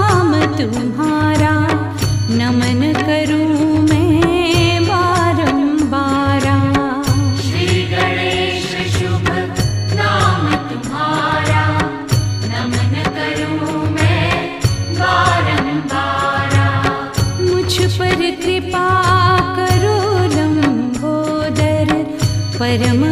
नाम तुम्हारा नमन करूं मैं बारंबारा। श्री गणेश शुभ नाम तुम्हारा नमन करूं मैं बारंबारा। मुझ पर कृपा करो लंबोदर परम